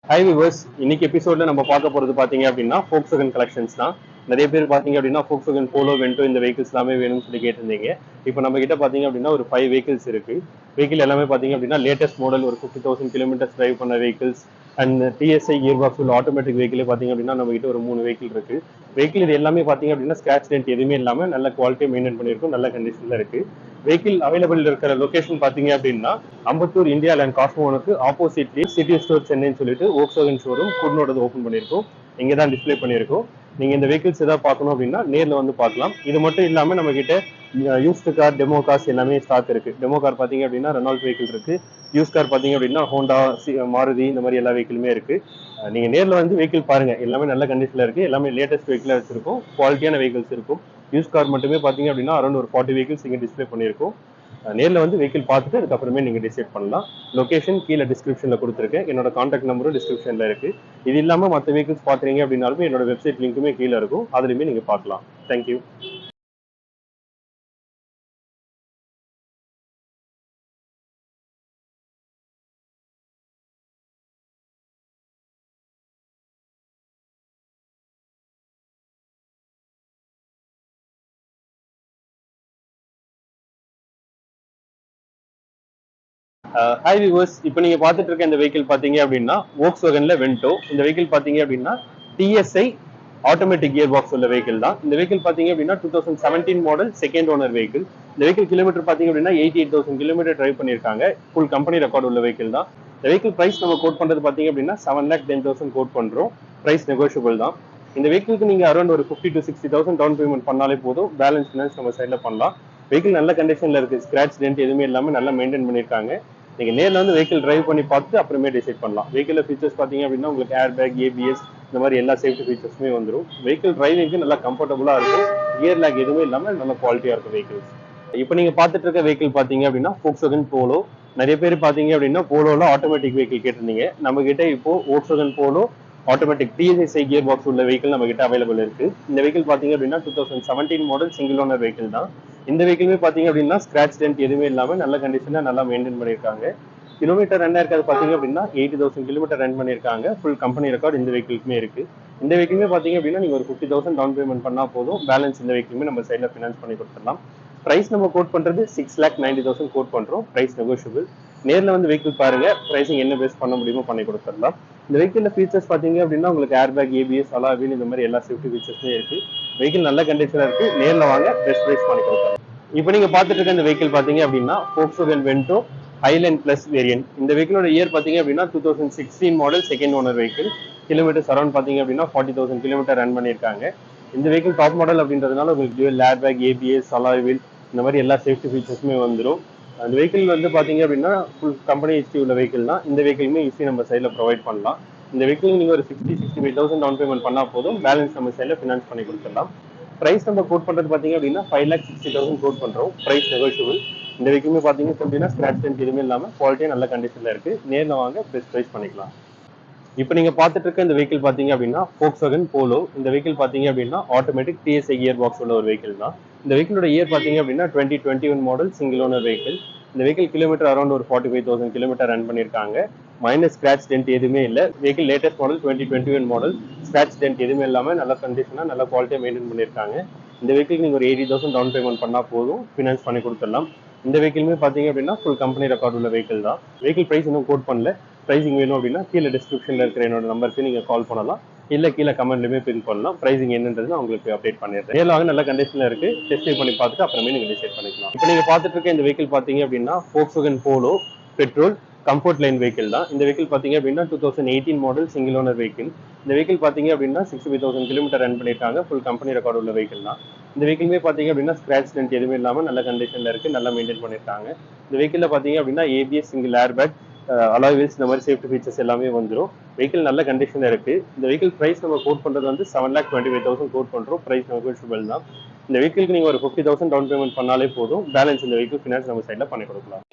Hi viewers, இன்னைக்கு எபிசோட்ல நம்ம பார்க்க போறது பாத்தீங்க அப்படின்னா Volkswagen கலெக்ஷன்ஸ் தான். நிறைய பேர் பாத்தீங்க அப்படின்னா Volkswagen போலோ வென்டோ இந்த வெஹிக்கிள்ஸ் எல்லாமே வேணும்னு சொல்லி கேட்டிருந்தீங்க. இப்போ நம்ம கிட்ட பாத்தீங்க அப்படின்னா ஒரு 5 வெஹிக்கிள்ஸ் இருக்கு. வெஹிக்கிள் எல்லாமே பாத்தீங்க அப்படின்னா லேட்டஸ்ட் மாடல், ஒரு 50,000 கிலோமீட்டர்ஸ் டிரைவ் பண்ண vehicles and TSI gear box உள்ள ஆட்டோமேட்டிக் வெஹிக்கிள் பாத்தீங்க அப்படின்னா நம்ம கிட்ட ஒரு 3 வெஹிக்கிள் இருக்கு. வெஹிக்கிள் இது எல்லாமே பாத்தீங்க அப்படின்னா ஸ்கிராச் டென்ட் எதுவுமே இல்லாம நல்ல குவாலிட்டியா மெயின்டைன் பண்ணிருக்கும், நல்ல கண்டிஷன்ல இருக்கு. வெஹிக்கிள் அவைலபிள் இருக்கிற லொகேஷன் பாத்தீங்க அப்படின்னா அம்பத்தூர் இந்தியா லேண்ட் காஸ்மோனுக்கு ஆப்போசிட்லி சிட்டி ஸ்டோர் சென்னைன்னு சொல்லிட்டு Volkswagen ஷோரூம் புட்னோட ஓப்பன் பண்ணியிருக்கோம். இங்கே தான் டிஸ்பிளே பண்ணியிருக்கோம். நீங்க இந்த வெஹிக்கிள்ஸ் ஏதாவது பார்க்கணும் அப்படின்னா நேரில் வந்து பார்க்கலாம். இது மட்டும் இல்லாம நம்ம கிட்ட யூஸ்டு கார், டெமோ கார்ஸ் எல்லாமே ஸ்டாக் இருக்கு. டெமோ கார் பாத்தீங்க அப்படின்னா ரெனால்ட் வெஹிக்கிள் இருக்கு. யூஸ் கார் பாத்தீங்க அப்படின்னா ஹோண்டா, மாருதி இந்த மாதிரி எல்லா வெஹிக்கிளுமே இருக்கு. நீங்க நேரில் வந்து வெஹிக்கிள் பாருங்க, எல்லாமே நல்ல கண்டிஷன்ல இருக்கு. எல்லாமே லேட்டஸ்ட் வெஹிக்கிளா வச்சிருக்கும், குவாலிட்டியான வெஹிக்கிள்ஸ் இருக்கும். யூஸ் கார் மட்டுமே பாத்தீங்க அப்படின்னா அரௌண்ட் ஒரு 40 வெஹிக்கிள்ஸ் இங்கே டிஸ்பிளே பண்ணியிருக்கோம். நேரில் வந்து வெஹிக்கிள் பார்த்துட்டு அதுக்கப்புறமே நீங்கள் டிசைட் பண்ணலாம். லொகேஷன் கீழே டிஸ்கிரிப்ஷனில் கொடுத்துருக்கேன். என்னோட கான்டாக்ட் நம்பரும் டிஸ்கிரிப்ஷனில் இருக்குது. இது இல்லாமல் மற்ற வெஹிக்கிள்ஸ் பார்க்குறீங்க அப்படின்னாலுமே என்னோட வெப்சைட் லிங்க்குமே கீழே இருக்கும், அதுலேயுமே நீங்கள் பார்க்கலாம். தேங்க்யூ. ஹாய் வியூவர்ஸ், இப்போ நீங்க பார்த்துட்டு இருக்க இந்த வெஹிக்கிள் பாத்தீங்க அப்படின்னா Volkswagenல வென்டோ. இந்த வெஹிக்கிள் பாத்தீங்க அப்படின்னா டிஎஸ்ஐ ஆட்டோமேட்டிக் கியர் பாக்ஸ் உள்ள வெஹிக்கிள் தான். இந்த வெஹிக்கிள் பாத்தீங்க அப்படின்னா 2017 மாடல், செகண்ட் ஓனர் வெஹிக்கிள். இந்த வெஹிக்கிள் கிலோமீட்டர் பாத்தீங்க அப்படின்னா 88,000 கிலோமீட்டர் டிரைவ் பண்ணிருக்காங்க. ஃபுல் கம்பெனி ரெக்கார்ட் உள்ள வெஹிக்கிள் தான். இந்த வெஹிக்கிள் பிரைஸ் நம்ம கோட் பண்றது பாத்தீங்க அப்படின்னா 7,10,000 கோட் பண்றோம். பிரைஸ் நெகோஷியபிள் தான். இந்த வெஹிக்கிளுக்கு நீங்க அரௌண்ட் ஒரு 50 to 60,000 டவுன் பேமெண்ட் பண்ணாலே போதும். பேலன்ஸ் ஃபினான்ஸ் நம்ம சைட்ல பண்ணலாம். வெஹிக்கிள் நல்ல கண்டிஷன்ல இருக்கு, ஸ்கிராச் டென்ட் எதுவுமே இல்லாம நல்லா மெயின்டைன் பண்ணிருக்காங்க. நீங்க நேரில் வந்து வெஹிக்கிள் டிரைவ் பண்ணி பார்த்து அப்புறமே டிசைட் பண்ணலாம். வெஹிக்கிள் ஃபீச்சர்ஸ் பாத்தீங்க அப்படின்னா உங்களுக்கு ஏர் பேக், ஏபிஎஸ் இந்த மாதிரி எல்லா சேஃப்டி ஃபீச்சர்ஸுமே வந்துடும். வெஹிக்கிள் டிரைவிங்க்கு நல்லா கம்ஃபர்டபுளா இருக்கும். கியர் லேக் எதுவுமே இல்லாம நல்ல குவாலிட்டியா இருக்கும் வெஹிக்கிள்ஸ். இப்போ நீங்க பார்த்துட்டு இருக்க வெஹிக்கிள் பாத்தீங்க அப்படின்னா Volkswagen போலோ. நிறைய பேர் பாத்தீங்க அப்படின்னா போலோல ஆட்டோமேட்டிக் வெஹிக்கிள் கேட்டிருந்தீங்க. நம்ம கிட்ட இப்போ Volkswagen polo automatic TSI gear box உள்ள வெஹிக்கிள் நம்ம கிட்ட அவைலபிள் இருக்கு. இந்த வெஹிக்கிள் பாத்தீங்க அப்படின்னா 2017 மாடல், சிங்கிள் ஓனர் வெஹிக்கிள் தான். இந்த வெஹிக்கிளுமே பாத்தீங்க அப்படின்னா ஸ்கிராச் டென்ட் எதுவுமே இல்லாம நல்ல கண்டிஷன்ல நல்லா மெயின்டைன் பண்ணிருக்காங்க. கிலோமீட்டர் ரன் இருக்கிறது பாத்தீங்க அப்படின்னா 80,000 கிலோமீட்டர் ரன் பண்ணிருக்காங்க. ஃபுல் கம்பெனி ரெக்கார்ட் இந்த வெஹிக்கிளுமே இருக்கு. இந்த வெஹிக்கிளுமே பாத்தீங்க அப்படின்னா நீங்க ஒரு 50,000 டவுன் பேமெண்ட் பண்ணா போதும். பேலன்ஸ் இந்த வெஹிக்கிளுமே நம்ம சைட்ல ஃபினான்ஸ் பண்ணி கொடுத்துடலாம். பிரைஸ் நம்ம கோட் பண்றது 6,90,000 கோட் பண்றோம். Price negotiable. நேரில் வந்து வெஹிக்கிள் பாருங்க, பிரைசிங் என்ன பேஸ் பண்ண முடியுமோ பண்ணி கொடுத்துடலாம். இந்த வெஹிக்கிள் ஃபீச்சர்ஸ் பாத்தீங்க அப்படின்னா உங்களுக்கு airbag, ABS, alloy wheel இந்த மாதிரி எல்லா சேஃப்டி ஃபீச்சர்ஸுமே இருக்கு. வெஹிக்கிள் நல்ல கண்டிஷனா இருக்கு. நேரில் வாங்க, பெஸ்ட் பிரைஸ் பண்ணி கொடுத்துடலாம். இப்போ நீங்க பார்த்துட்டு இருக்க இந்த வெஹிக்கிள் பாத்தீங்க அப்படின்னா Volkswagen Vento Highline plus variant. இந்த வெஹிக்கிளோட இயர் பாத்தீங்க அப்படின்னா 2016 model, second owner vehicle. Kilometre around பாத்தீங்க அப்படின்னா 40,000 கிலோமீட்டர் ரன் பண்ணியிருக்காங்க. இந்த வெஹிக்கிள் டாப் மாடல் அப்படின்றதுனால உங்களுக்கு dual airbag, ABS, alloy wheel இந்த மாதிரி எல்லா சேஃப்டி ஃபீச்சர்ஸுமே வந்துடும். அந்த வெஹிக்கிள் வந்து பாத்தீங்க அப்படின்னா ஃபுல் கம்பெனி ஹிஸ்ட்ரி உள்ள வெஹிக்கிள் தான். இந்த வெஹிக்கிளுமே ஈஸி நம்ம சைட்ல ப்ரொவைட் பண்ணலாம். இந்த வெஹிக்கிள் நீங்க ஒரு 65,000 டவுன் பேமெண்ட் பண்ணா போதும். பேலன்ஸ் நம்ம சைட்ல ஃபினான்ஸ் பண்ணி கொடுத்துடலாம். பிரைஸ் நம்ம கோட் பண்றது பாத்தீங்க அப்படின்னா 5,60,000 கோட் பண்றோம். Price negotiable. இந்த வெஹிக்கிளுமே பாத்தீங்க அப்படின்னா ஸ்கிராச் டென்ட் எதுவுமே இல்லாம குவாலிட்டியா நல்ல கண்டிஷன்ல இருக்கு. நேரில் வாங்க, பெஸ்ட் பிரைஸ் பண்ணிக்கலாம். இப்போ நீங்க பார்த்துட்டு இருக்க இந்த வெஹிக்கிள் பாத்தீங்க அப்படின்னா Volkswagen போலோ. இந்த வெஹிக்கிள் பாத்தீங்க அப்படின்னா ஆட்டோமேட்டிக் டிஎஸ்ஐ கியர் பாக்ஸ் உள்ள ஒரு வெஹிக்கிள் தான். இந்த வெஹிக்கிளோட இயர் பாத்தீங்க அப்படின்னா 2021 மாடல், சிங்கிள் ஓனர் வெஹிக்கிள். இந்த வெஹிக்கிள் கிலோமீட்டர் அரௌண்ட் ஒரு 45,000 கிலோமீட்டர் ரன் பண்ணிருக்காங்க. மைனஸ் ஸ்கிராச் டென்ட் எதுவுமே இல்லை. Vehicle latest model, 2021 model. Scratch dent எதுவுமே இல்லாம நல்ல கண்டிஷனா நல்ல குவாலிட்டியா மெயின்டைன் பண்ணிருக்காங்க. இந்த வெஹிக்கிள் நீங்க ஒரு 80,000 டவுன் பேமெண்ட் பண்ணா போதும், ஃபினான்ஸ் பண்ணி கொடுத்துடலாம். இந்த வெஹிக்கிளுமே பாத்தீங்க அப்படின்னா ஃபுல் கம்பெனி ரெக்கார்ட் உள்ள வெஹிக்கிள் தான். வெஹிக்கிள் பிரைஸ் இன்னும் கோட் பண்ணல. பிரைசிங் வேணும் அப்படின்னா கீழே டிஸ்கிரிப்ஷன்ல இருக்கிற என்னோட நம்பருக்கு நீங்க கால் பண்ணலாம், இல்ல கீழே கமெண்ட்லயுமே பின் பண்ணலாம். பிரைசிங் என்னன்றது நான் உங்களுக்கு அப்டேட் பண்ணிடுறேன். நேரில் நல்ல கண்டிஷன்ல இருக்கு. டெஸ்ட் பண்ணி பார்த்துட்டு அப்புறமே நீங்க டிசைட் பண்ணிக்கலாம். இப்போ நீங்க பார்த்துட்டு இருக்க இந்த வெஹிக்கிள் பாத்தீங்க அப்படின்னா Volkswagen polo petrol comfort line vehicle தான். இந்த வெஹிக்கிள் பாத்தீங்க அப்படின்னா 2018 மாடல், சிங்கிள் ஓனர் வெஹிக்கிள். இந்த வெஹிக்கிள் பாத்தீங்க அப்படின்னா 65,000 கிலோமீட்டர் ரன் பண்ணிருக்காங்க. ஃபுல் கம்பெனி ரெக்கார்ட் உள்ள வெஹிக்கிள் தான். இந்த வெஹிக்கிளுமே பாத்தீங்க அப்படின்னா ஸ்கிராச் டென்ட் எதுவுமே இல்லாம நல்ல கண்டிஷன்ல இருக்கு, நல்லா மெயின்டைன் பண்ணிருக்காங்க. இந்த வெஹிக்கிள்ல பாத்தீங்க அப்படின்னா ABS, single air bag, alloy wheels இந்த மாதிரி சேஃப்டி ஃபீச்சர்ஸ் எல்லாமே வந்துடும். வெஹிக்கிள் நல்ல கண்டிஷன்ல இருக்கு. இந்த வெஹிக்கிள் பிரைஸ் நம்ம கோட் பண்றது வந்து 7,25,000 கோட் பண்றோம். பிரைஸ் நெகோஷியபிள் தான். இந்த வெஹிக்கிளுக்கு நீங்க ஒரு 50,000 டவுன் பேமெண்ட் பண்ணாலே போதும். பேலன்ஸ் இந்த வெஹிக்கிள் ஃபினான்ஸ் நம்ம சைட்ல பண்ணி கொடுக்கலாம்.